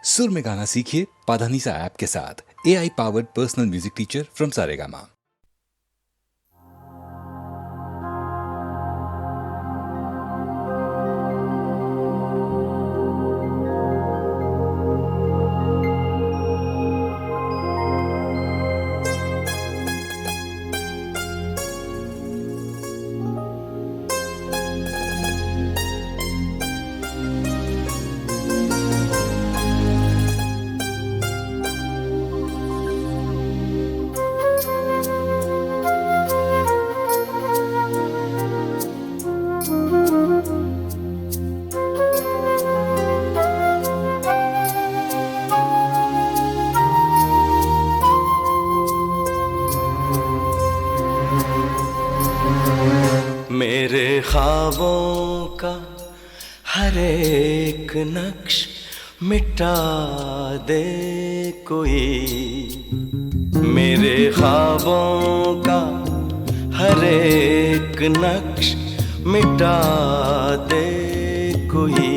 सुर में गाना सीखिए पाधानीसा ऐप के साथ। AI powered personal music teacher from Saregama. मेरे ख्वाबों का हर एक नक्श मिटा दे कोई, मेरे ख्वाबों का हर एक नक्श मिटा दे कोई,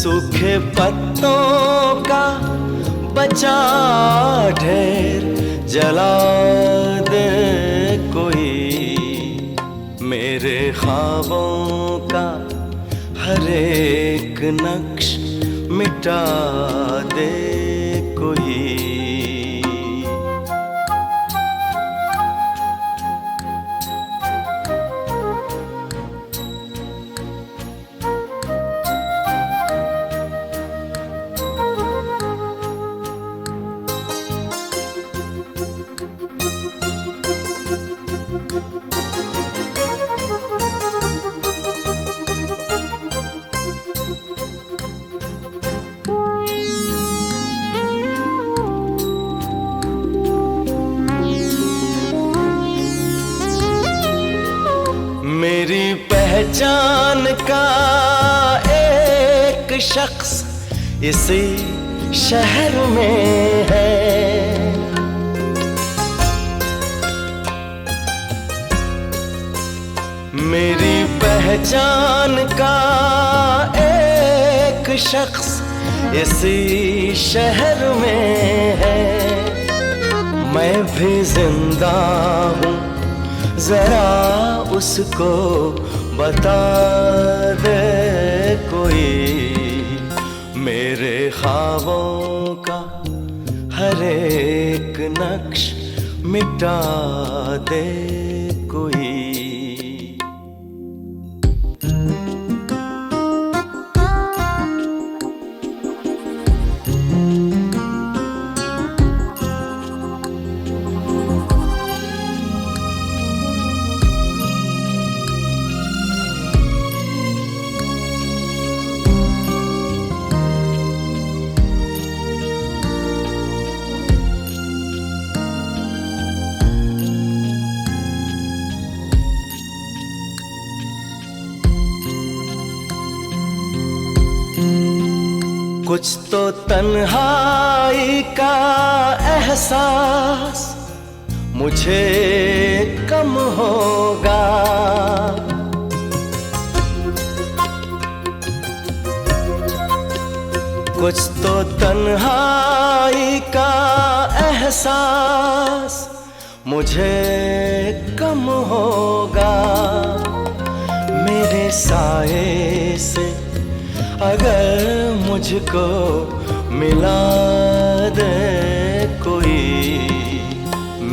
सूखे पत्तों का बचा ढेर जला दे कोई, मेरे ख्वाबों का हर एक नक्श मिटा दे कोई। मेरी पहचान का एक शख्स इसी शहर में है, मेरी पहचान का एक शख्स इसी शहर में है, मैं भी जिंदा हूँ जरा उसको बता दे कोई, मेरे ख्वाबों का हर एक नक्श मिटा दे कोई। कुछ तो तन्हाई का एहसास मुझे कम होगा, कुछ तो तन्हाई का एहसास मुझे कम होगा, मेरे साए से अगर मुझको मिला दे कोई,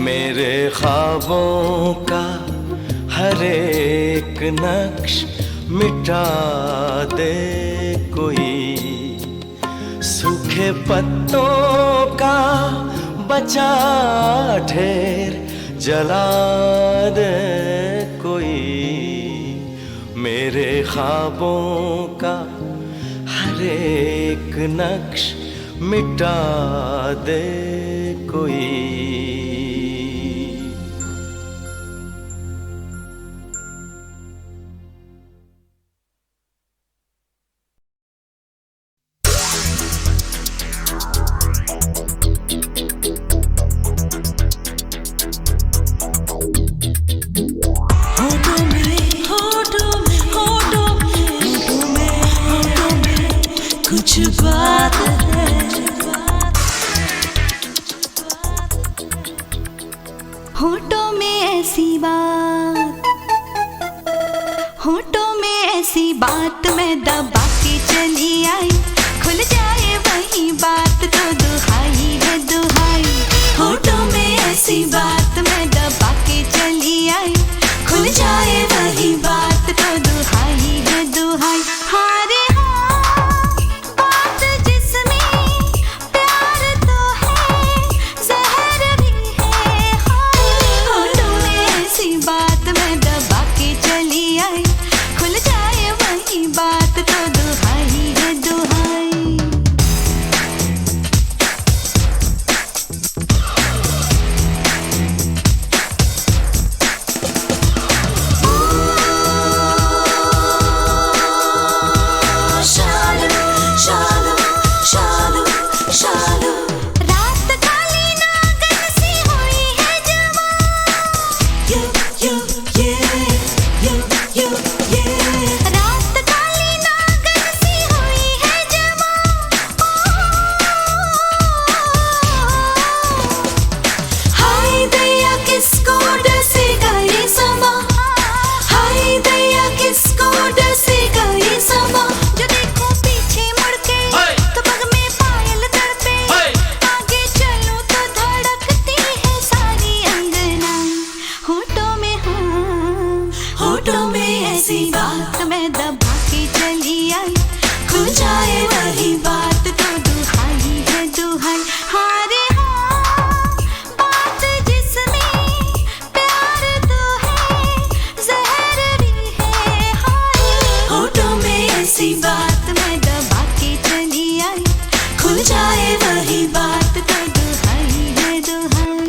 मेरे ख्वाबों का हर एक नक्श मिटा दे कोई, सूखे पत्तों का बचा ढेर जला दे कोई, मेरे ख्वाबों का हर एक नक्श मिटा दे कोई। कुछ बात बात है। होठों में ऐसी बात, होठों में ऐसी बात मैं दबा के चली आई, खुल जाए वही बात तो दुहाई है दुहाई। होठों में ऐसी बात मैं दबा के चली आई, खुल जाए वही बात तो दुहाई है दुहाई। हाँ रे हाँ, बात जिसमें प्यार तो है, जहर भी है। होठों में ऐसी बात मैं दबा के चली आई, खुल जाए वही बात तो दुहाई है दुहाई। रात काली नागन सी हुई है जवां, रात काली नागन सी हुई है जवां। हाय दैया किसको डसेगा ये समा, हाय दैया किसको डसेगा ये समा। जो देखो पीछे मुड़ के तो पग में पायल तड़पे, आगे चलूं तो धड़कती है सारी अंगना। होठों में हाँ, होठों में ऐसी बात मैं दबा के चली आई, खुल जाए वही बात तो दुहाई है दुहाई। हाँ रे हाँ, बात जिसमें प्यार तो है, जहर भी है। होठों में ऐसी बात मैं दबा के चली आई, खुल जाए वही बात तो दुहाई है दुहाई।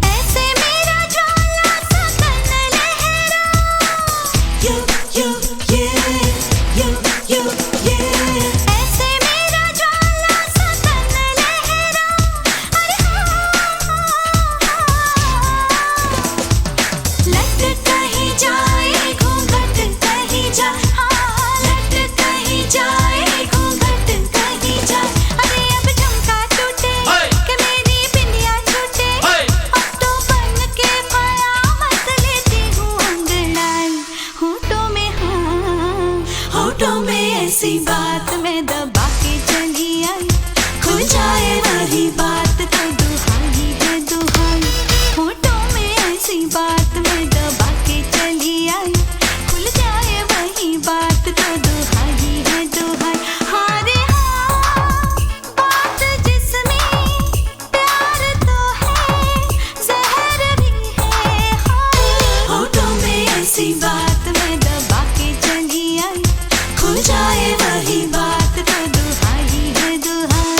ऐसे मेरा ज्वाला सा तन लहरा, ऐसे मेरा ज्वाला सा तन लहरा। अरे लट कहीं जाए घूंघट कहीं जाए, लट कहीं जाए घूंघट कहीं जाए। अरे अब झुमका टूटे कि मेरी बिंदिया छूटे, अब तो बन के कयामत लेती हूँ अंगड़ाई। होठों में हाँ, होठों में ऐसी बात मैं दबा के चली आई, खुल जाए वही बात तो दुहाई है दुहाई। होठों में ऐसी बात मैं दबा के चली आई, खुल जाए वही बात तो दुहाई है दुहाई। हाँ रे हाँ, बात जिसमें प्यार तो है, जहर भी है। होठों में ऐसी बात मैं दबा के चली आई, खुल जाए वही बात तो दुहाई है दुहाई।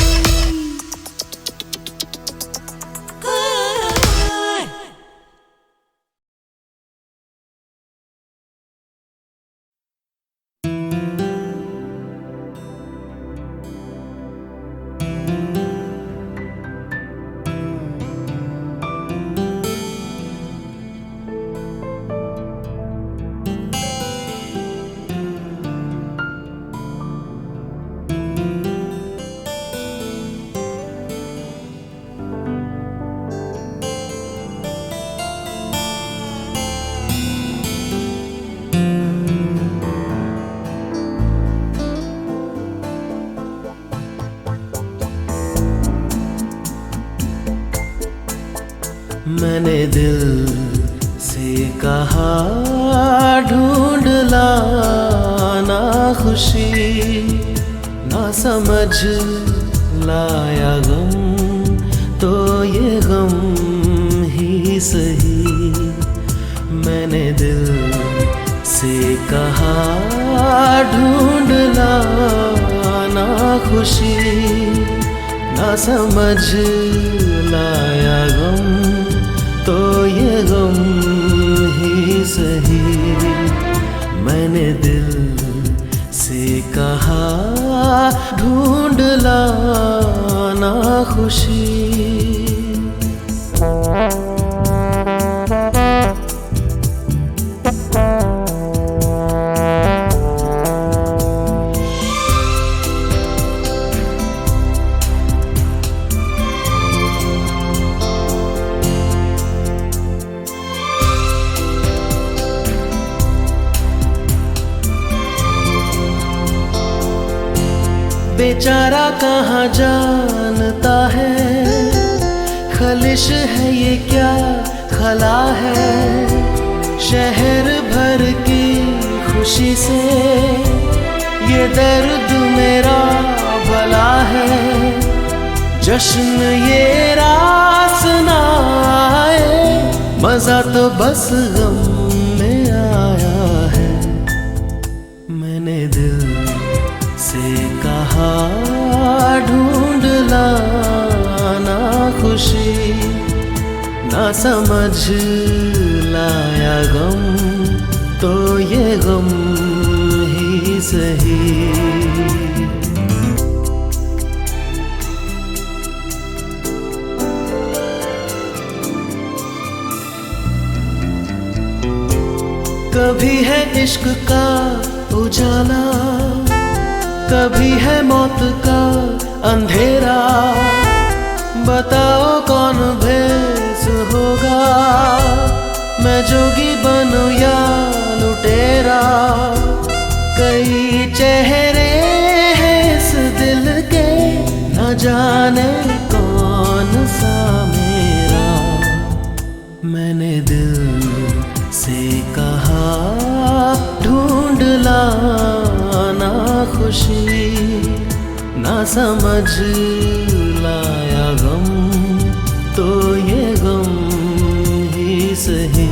मैंने दिल से कहा ढूंढ लाना खुशी, ना समझ लाया गम तो ये गम ही सही। मैंने दिल से कहा ढूंढ लाना खुशी, ना समझ लाया गम तो ये गम ही सही। मैंने दिल से कहा कहा ढूंढ लाना खुशी। बेचारा कहाँ जानता है, खलिश है ये क्या खला है। शहर भर की खुशी से ये दर्द मेरा भला है। जश्न ये रास ना आए, मजा तो बस गम में आया है। मैंने दिल से कहा ढूंढ लाना खुशी, ना समझ लाया गम तो ये गम ही सही। कभी है इश्क का उजाला, कभी है मौत का अंधेरा। बताओ कौन भेस होगा, मैं जोगी बनूं या लुटेरा। कई चेहरे हैं इस दिल के, न जाने कौन सा मेरा। मैंने दिल से कहा ढूंढ लाना खुशी, ना समझ लाया गम तो ये गम ही सही।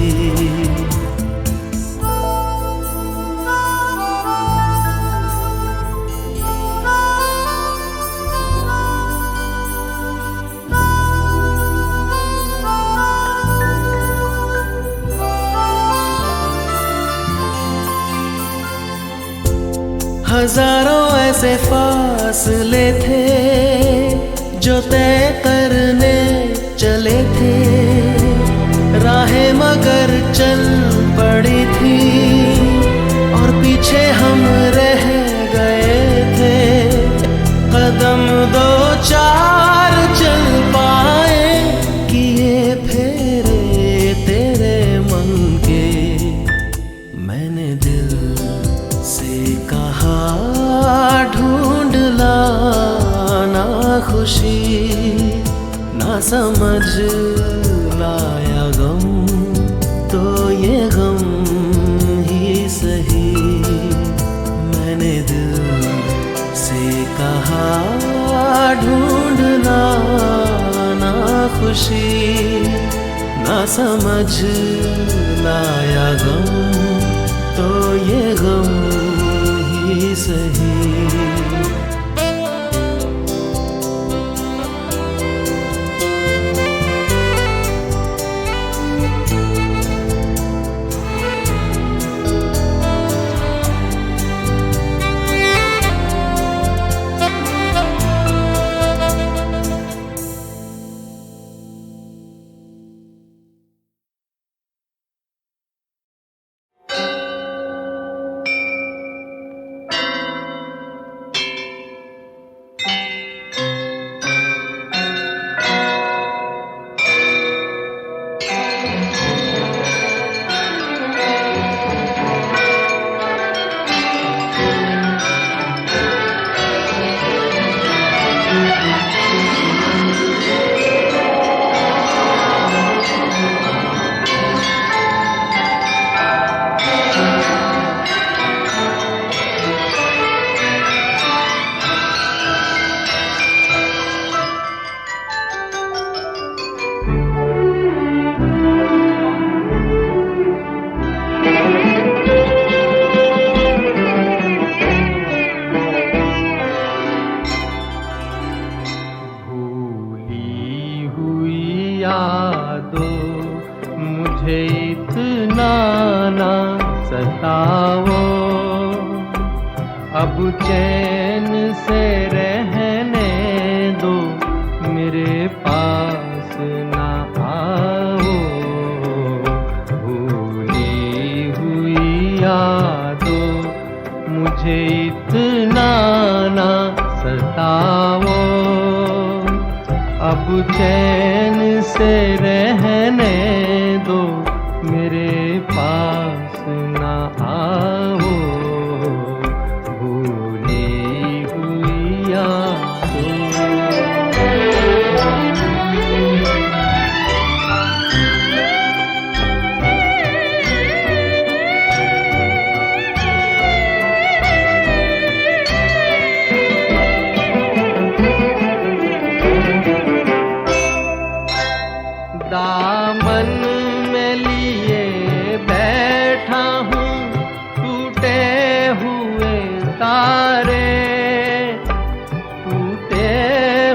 हजारों ऐसे फासले थे जो तय करने चले थे। राहें मगर चल पड़ी थी और पीछे हम रह गए थे। कदम दो चार चल पाए, किए फेरे तेरे मन के। मैंने दिल से कहा ढूंढ लाना खुशी, ना समझ लाया गम तो ये गम ही सही। मैंने दिल से कहा ढूंढ लाना खुशी, ना समझ लाया गम तो ये गम ही सही। अब चैन से रहने दो, मेरे पास ना आओ। भूली हुई यादों मुझे इतना ना सताओ। अब चैन से रहने दो, मेरे पास ना आओ। भूली हुई यादों। दामन में लिए बैठा हूँ टूटे हुए तारे, टूटे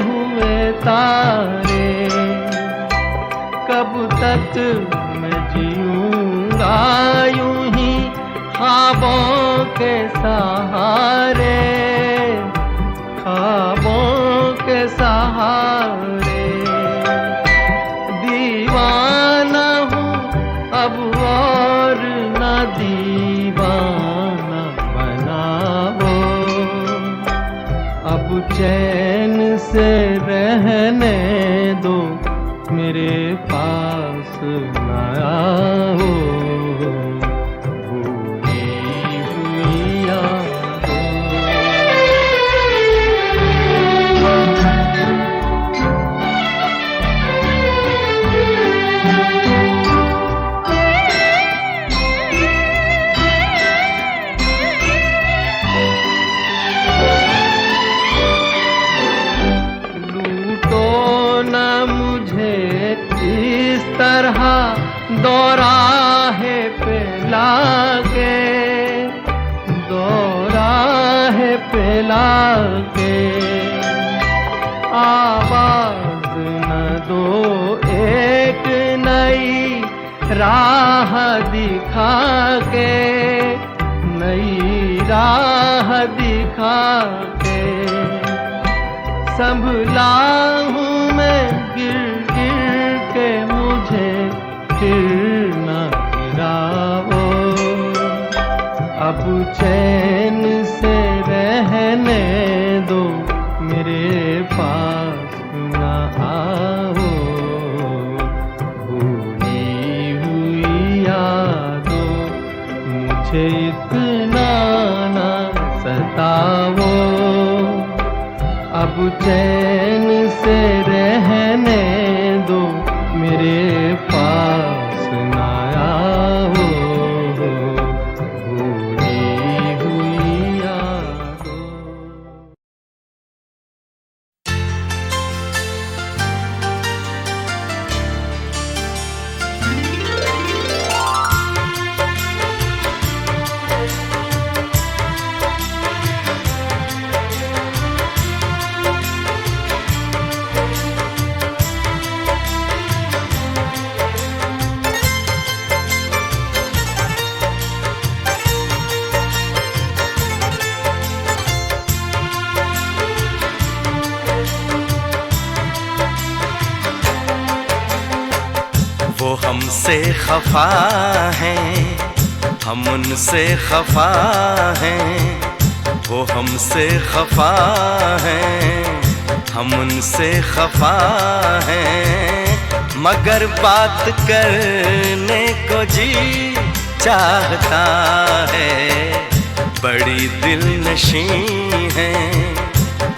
हुए तारे। कब तक मैं जीऊँगा यूं ही ख्वाबों के सहारे, ख्वाबों के सहारे। दीवाना हूँ अब और न दीवाना बनाओ। अब चैन से रहने दो, मेरे पास न आओ। भूली हुई यादों। इस तरह दोराहे पे लाके, दोराहे पे लाके। आवाज न दो एक नई राह दिखा के, नई राह दिखा के। संभला हूँ मैं गिर गिर के, मुझे फिर न गिराओ। अब चैन से रहने दो, मेरे पास न आओ। भूली हुई यादों मुझे इतना न सताओ। अब चैन से रहने दो, मेरे पास ना आओ। भूली हुई यादों। वो हमसे खफा हैं, हम उनसे खफा हैं। वो हमसे खफा हैं, हम उनसे खफा हैं। मगर बात करने को जी चाहता है। बड़ी दिलनशी हैं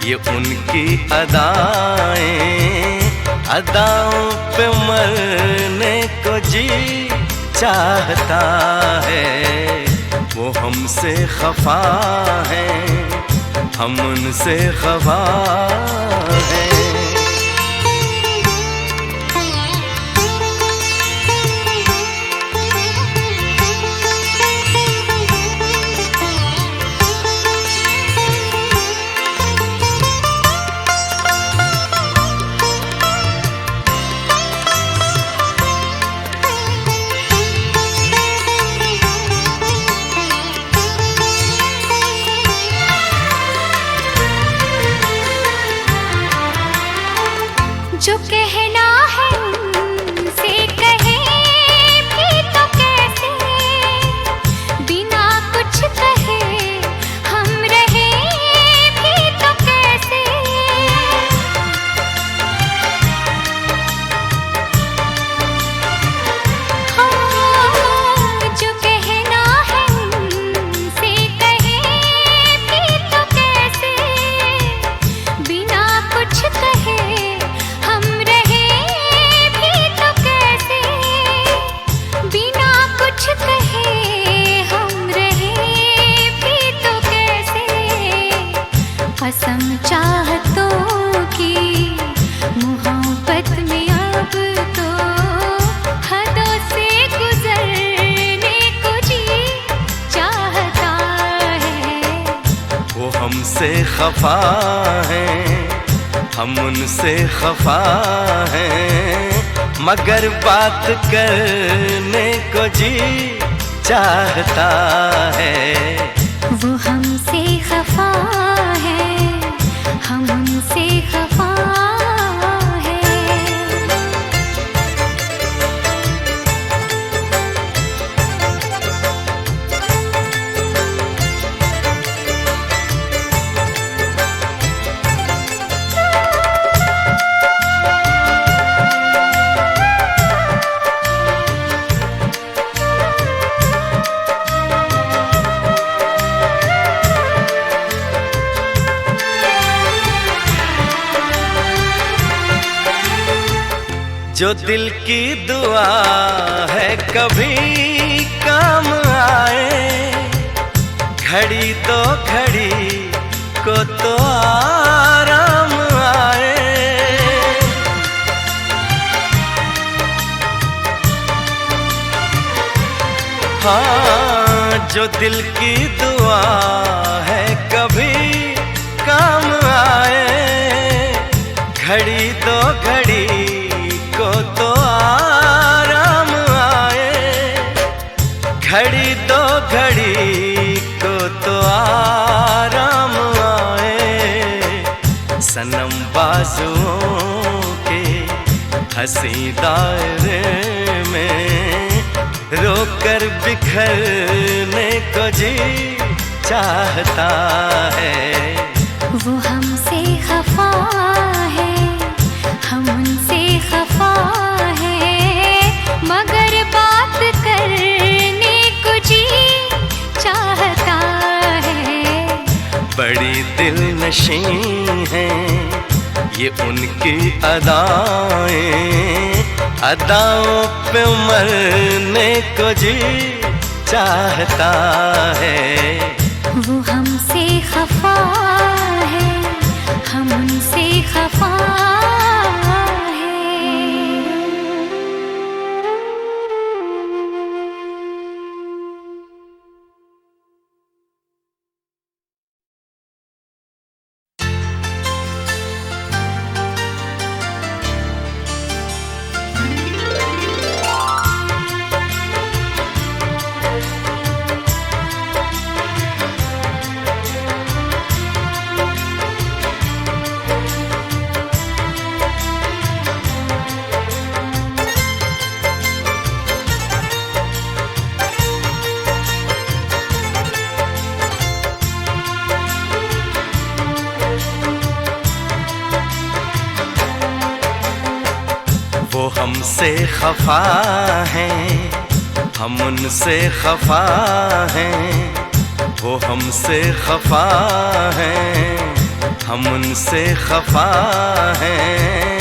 ये उनकी अदाएं, अदाओं पे मरने को जी चाहता है। वो हमसे खफा हैं, हम उनसे खफा हैं। कसम चाहतों की मोहब्बत में अब तो हदों से गुजरने को जी चाहता है। वो हमसे खफा है, हम उनसे खफा हैं, मगर बात करने को जी चाहता है। वो हमसे खफा है, हम उनसे खफा है। जो दिल की दुआ है कभी काम आए, घड़ी तो घड़ी को तो आराम आए। हाँ, जो दिल की दुआ है कभी काम आए, घड़ी तो घड़ी को तो आराम आए, घड़ी दो घड़ी को तो आराम आए। सनम बाजुओं के हंसी दायरे में रोकर बिखरने को जी चाहता है। वो हमसे खफा है, हम उनसे खफा है, मगर बात करने को जी चाहता है। बड़ी दिल नशी हैं ये उनकी अदाएं, अदाओं पे मरने को जी चाहता है। वो हमसे खफा है, हम उनसे खफा है। वो हमसे खफा हैं, हम उनसे खफा हैं। वो हमसे खफा हैं, हम उनसे खफा हैं,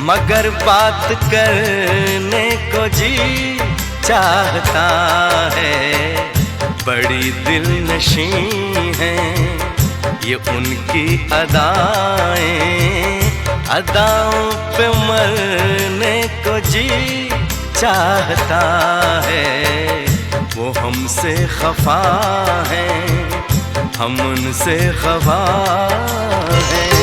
मगर बात करने को जी चाहता है। बड़ी दिल नशी हैं ये उनकी अदाएं, अदाओं पे मरने को जी चाहता है। वो हमसे खफा हैं, हम उनसे खफा हैं।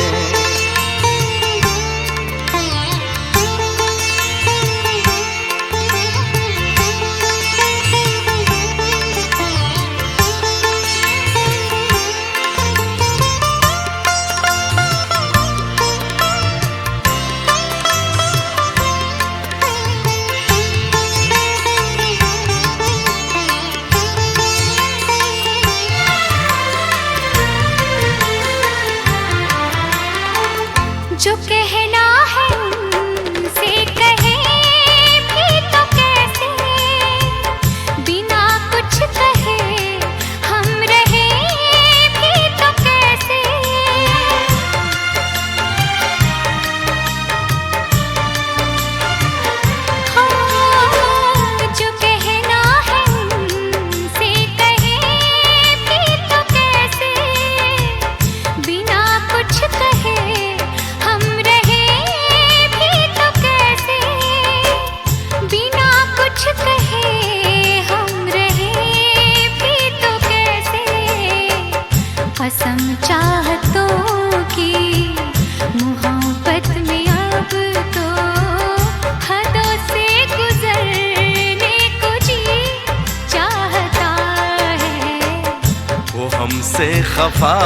खफा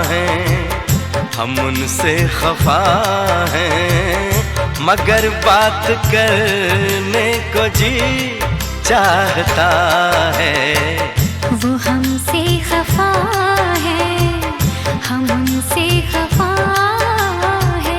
हैं, हम उनसे खफा हैं, मगर बात करने को जी चाहता है। वो हमसे खफा है, हम उनसे खफा है।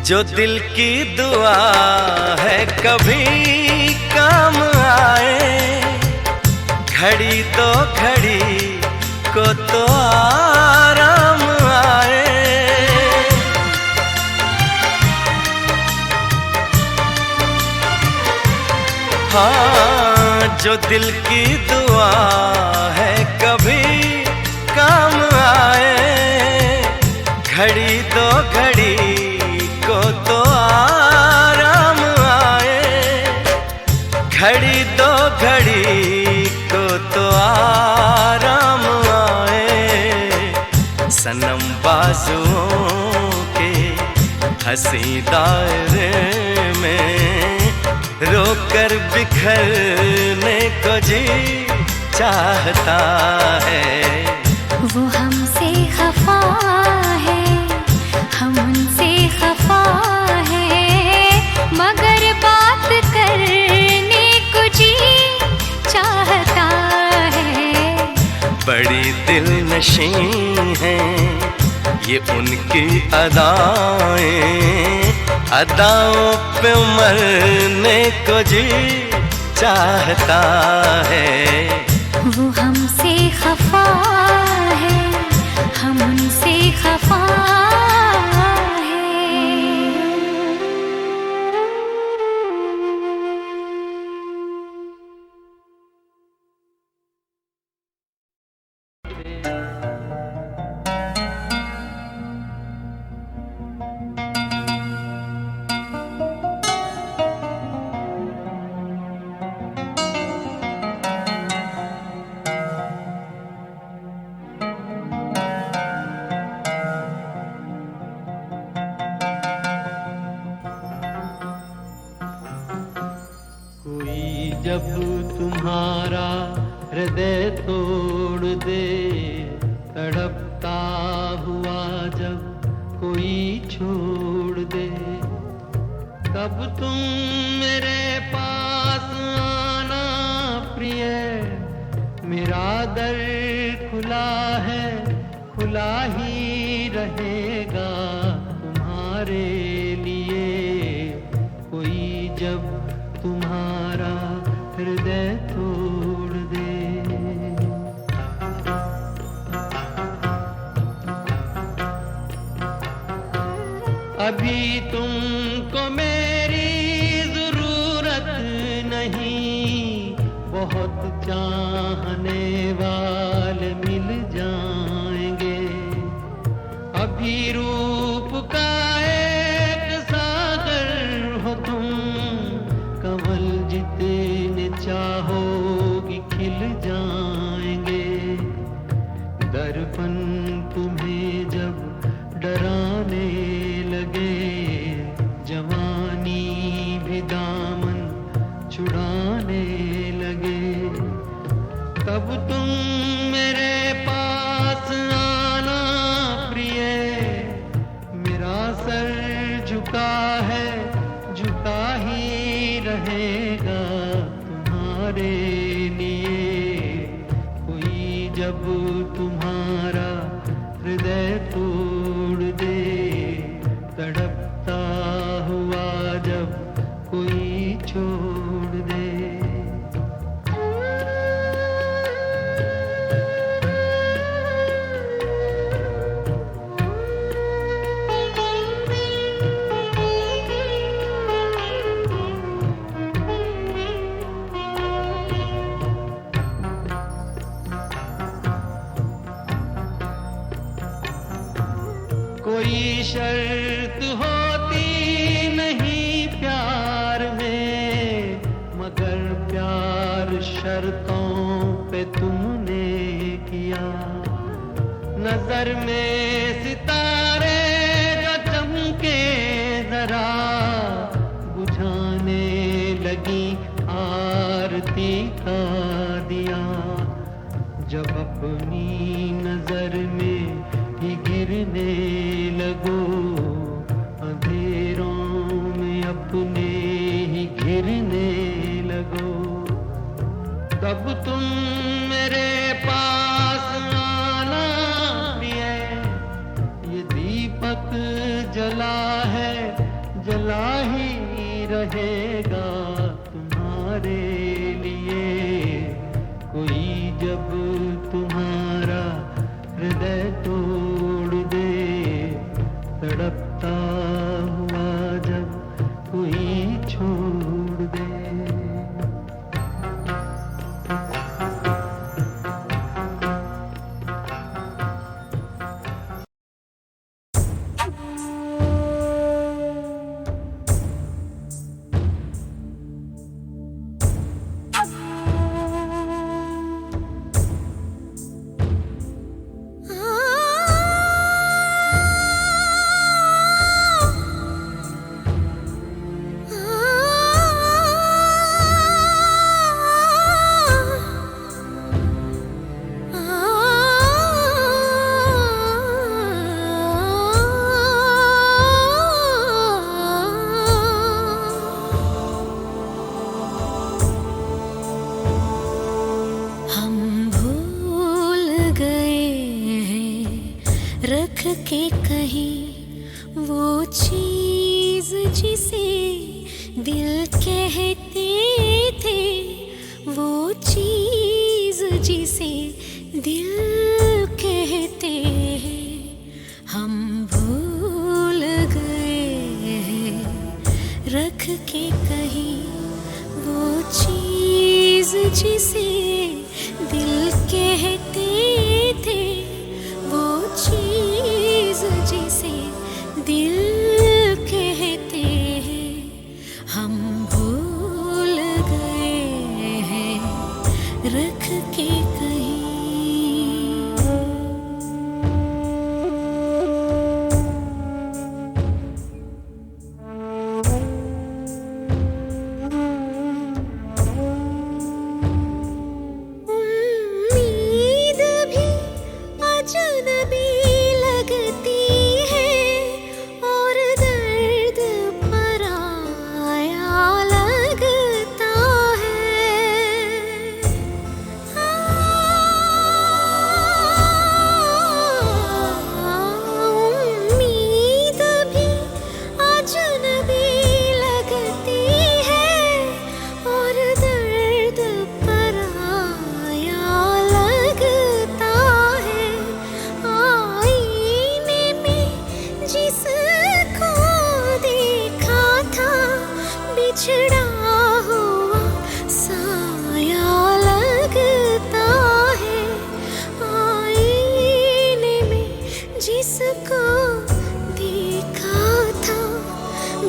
जो दिल की दुआ है कभी काम आए, घड़ी तो घड़ी को तो आराम आए। हाँ, जो दिल की दुआ है कभी काम आए, घड़ी तो घड़ी को तो आराम आए, घड़ी दो घड़ी को तो आराम आए। सनम बाजुओं के हंसी दायरे में रोकर बिखरने को जी चाहता है। वो हमसे खफा है, हम उनसे खफा है, मगर बात करने को जी चाहता है। बड़ी दिल नशी हैं ये उनकी अदाएं, अदाओं पे मरने को जी चाहता है। वो हमसे खफा है, हम उनसे खफा जब तुम्हारा हृदय तोड़ दे, तड़पता हुआ जब कोई छोड़ दे, तब तुम मेरे पास आना प्रिय। मेरा दर खुला है, खुला ही रहेगा तुम्हारे लिए। कोई जब तुम्हारा हृदय तोड़ दे। अभी तुमको मेरी जरूरत नहीं, बहुत चाहने वाले मिल जाएंगे। अभी रूप का एक सागर हो तुम, कमल जितने चाहोगी खिल जाएंगे। दर्पण तुम्हें जब डराने लगे, जवानी भी दामन छुड़ाने लगे, तब तुम मेरे पास आना प्रिय। मेरा सर झुका है, झुका ही रहेगा तुम्हारे लिए। कोई जब तुम्हारा हृदय तोड़ दे, तड़पता हुआ जब कोई छोड़ दे। कोई शर्त होती नहीं प्यार में, मगर प्यार शर्तों पे तुमने किया। नजर में सितारे जो चमके जरा, बुझाने लगी आरती का दिया। जब अपनी नजर में ही गिरने लगो, अंधेरों में अपने ही घिरने लगो, तब तुम मेरे पास आना प्रिय। ये दीपक जला है, जला ही रहेगा तुम्हारे लिए। कोई जब तुम्हारा हृदय तोड़ दे, तड़पता हुआ जब कोई छोड़ दे। रख के कहीं वो चीज जिसे दिल कहते थे, वो चीज जिसे दिल कहते हैं, हम भूल गए हैं। रख के कहीं वो चीज जिसे दिल कहते थे, वो चीज जिसे दिल कहते हैं, हम भूल गए हैं रख के कहीं। उम्मीद भी अजनबी लगती है और दर्द पराया लगता है। उम्मीद भी अजनबी लगती है और दर्द पराया लगता है। आईने में जिसको देखा था, बिछड़ा हुआ साया लगता है। आईने में जिसको देखा था,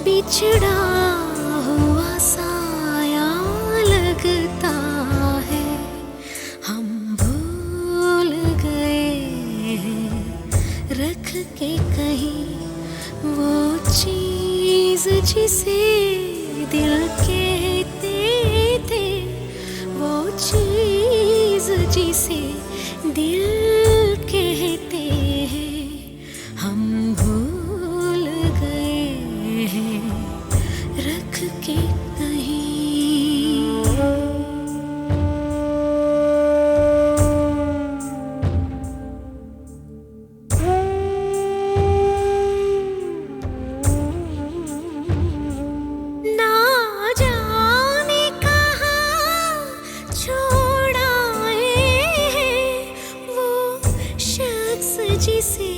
बिछड़ा हुआ साया लगता है। हम भूल गए हैं रख के कहीं वो चीज जिसे दिल कहते थे, वो चीज जिसे दिल कहते हैं, हम भूल गए हैं रख के कहीं। ना जाने कहाँ छोड़ आए हैं वो शख्स जिसे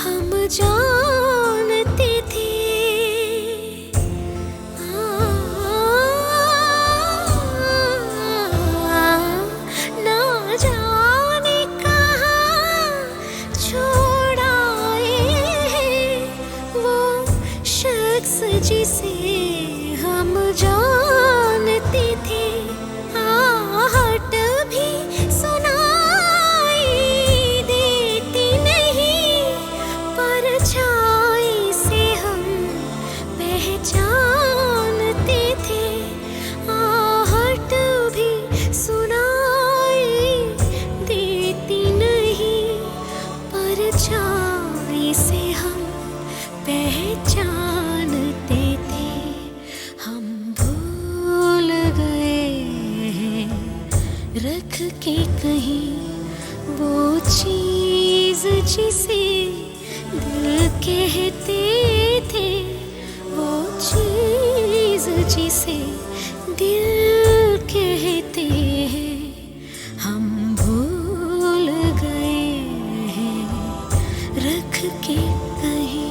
हम जानते थे। ना जाने कहाँ छोड़ आए हैं जिसे हम जानते थे, आहट भी सुनाई देती नहीं, परछाई से हम पहचानते थे, आहट भी सुनाई देती नहीं, परछाई से हम पहचानते थे। हम भूल गए हैं रख के कहीं वो चीज जिसे दिल कहते थे, वो चीज जिसे दिल कहते हैं। हम भूल गए हैं रख के कहीं।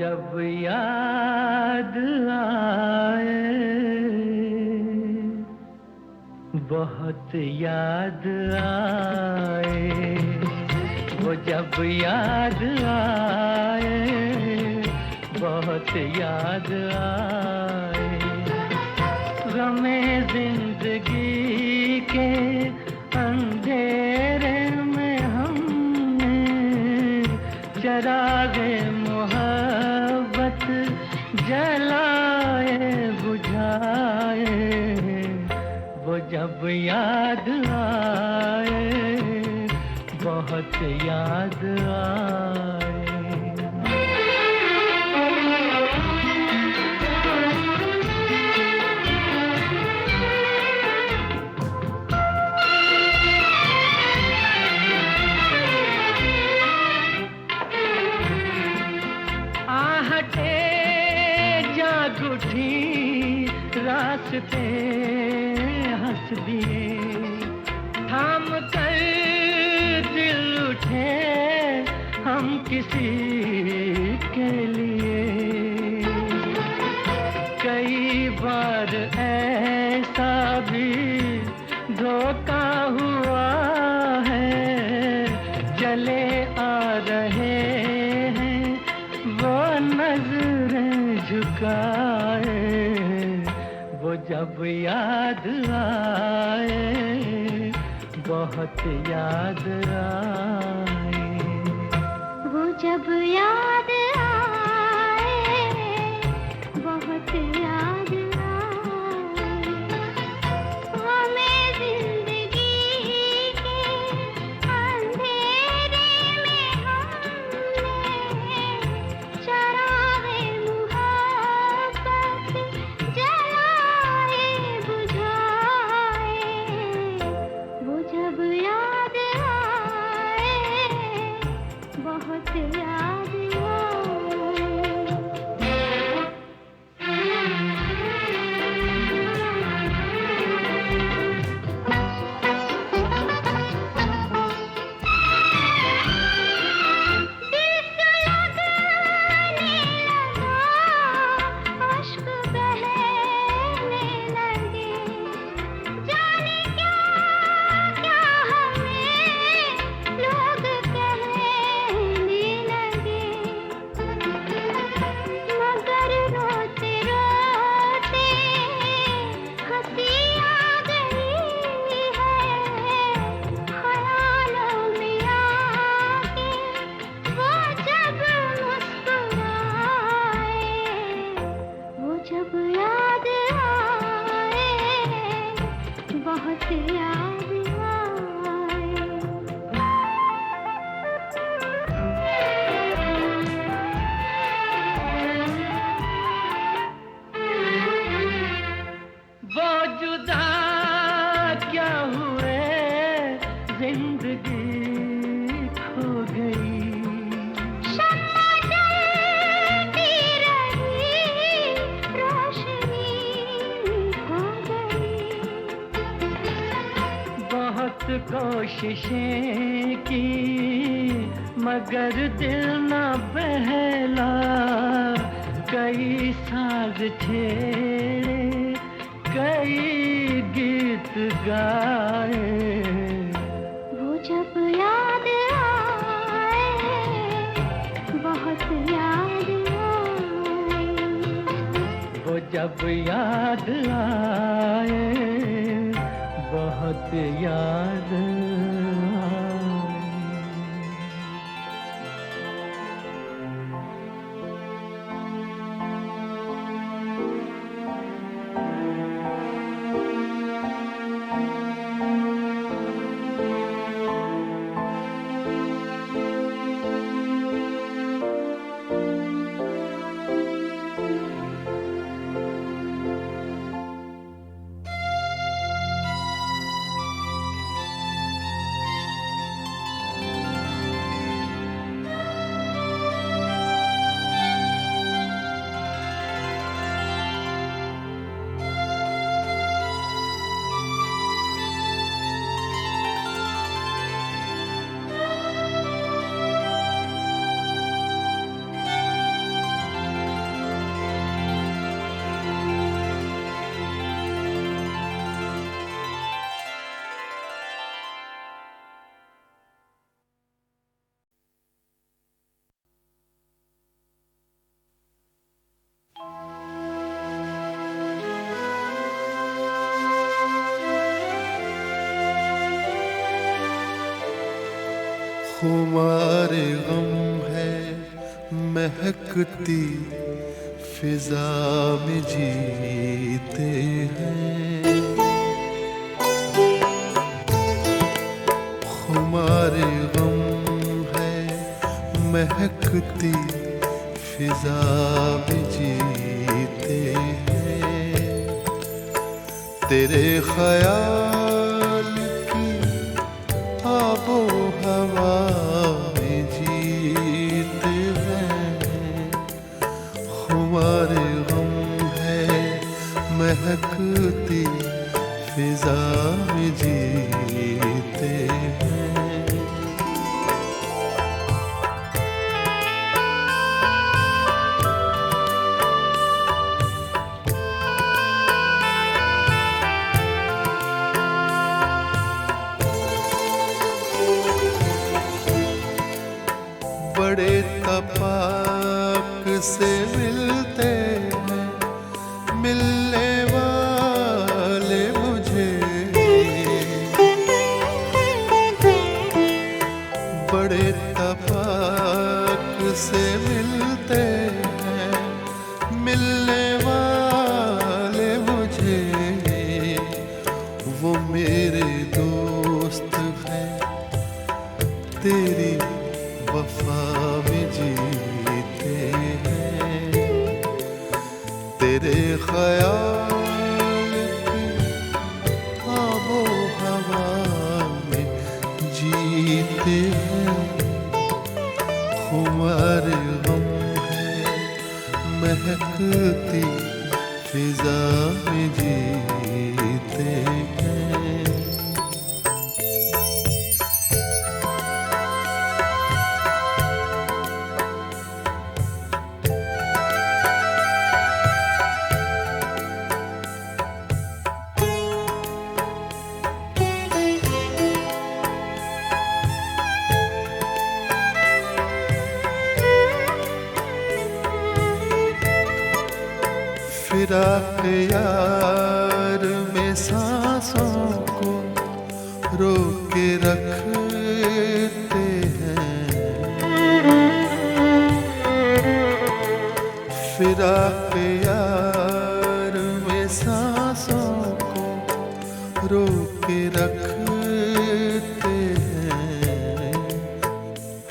जब याद आए, बहुत याद आए, वो जब याद आए, बहुत याद आए, गमे जिंदगी के अंधेरे में हमने चरागे मोहब्बत जलाए बुझाए, वो जब याद आए, बहुत याद आए। आहटे जाग उठी, रास्ते हंस दिए, थाम कर दिल उठे हम किसी के लिए। कई बार ऐसा भी धोखा हुआ है, चले आ रहे हैं वो नजरें झुकाए, वो जब याद आए, बहुत याद आए, वो जब याद आए, बहुत याद आए, हमें जिंदगी के अंधेरे में हमने चरागे मुहब्बत जलाए बुझाए, वो जब याद आए, बहुत याद अश्क बहने लगे, जाने क्या क्या हमें लोग कहने लगे। कोशिशें की मगर दिल न बहला, कई साज छेड़े कई गीत गाए। वो जब याद आए, बहुत याद आए, वो जब याद आए, बहुत याद आए। खुमारे गम है महकती फिजा में जीते हैं। खुमारे गम है महकती फिजा में जीते हैं। तेरे ख्याल की आबो हवा में जीते हैं। खुमारे गम है महकती फिजा में जीते हैं। बड़े तपाक से मिलते हैं मिलने वाले मुझे। बड़े तपाक से मिलते हैं मिलने वाले मुझे। वो मेरे दोस्त हैं तेरी वफा में जीते हैं। तेरे ख्याल की आबो हवा में जीते हैं। खुमारे गम है महकती फिजा में जीते हैं। फिराक यार में सांसों को रोक के रखते हैं। फिराक यार में सांसों को रोक के रखते हैं।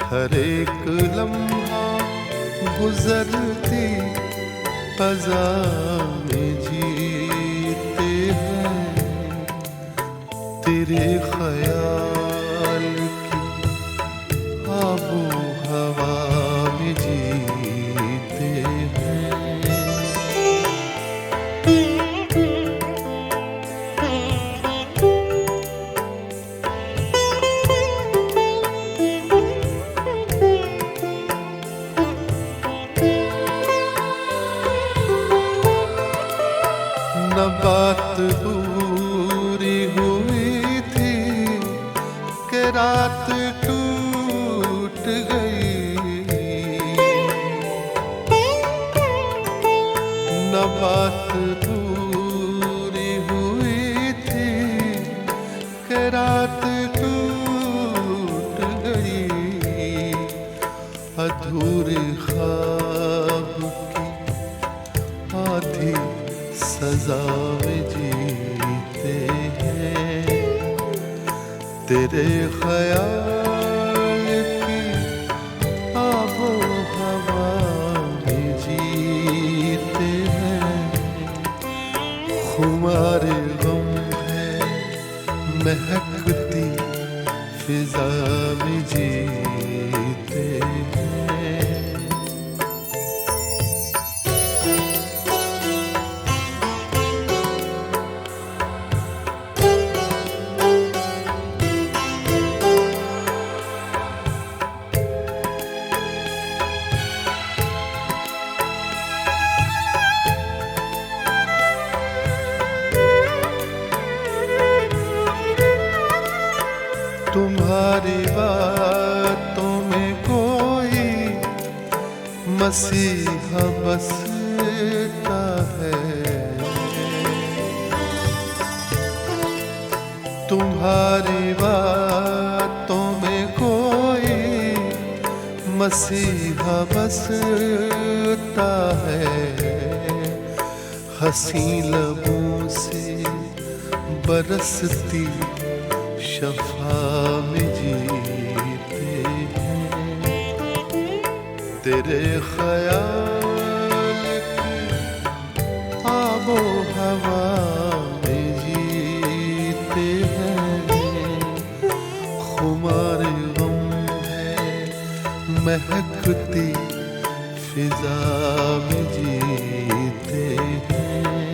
हर एक लम्हा गुजरती फ़ज़ा में जीते हैं। तेरे ख्याल की आबो हवा में जीते हैं। पूरी हुई थी कि रात टूट गई। अधूरे ख्वाब की आधी सजा में जीते हैं। तेरे ख्याल की आबो हवा में जीते हैं। खुमार गम है महकती फिजा में जीते हैं। तुम्हारी बातों में कोई मसीहा बसता है। तुम्हारी बातों में कोई मसीहा बसता है। हंसी लबों से बरसती शफा में जीते हैं। तेरे ख्याल की आबो हवा में जीते हैं। खुमार गम है महकती फिजा में जीते हैं।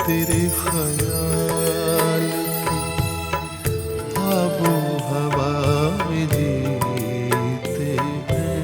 तेरे ख्याल आबो हवा में जीते हैं।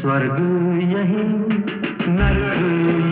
स्वर्ग यही नरक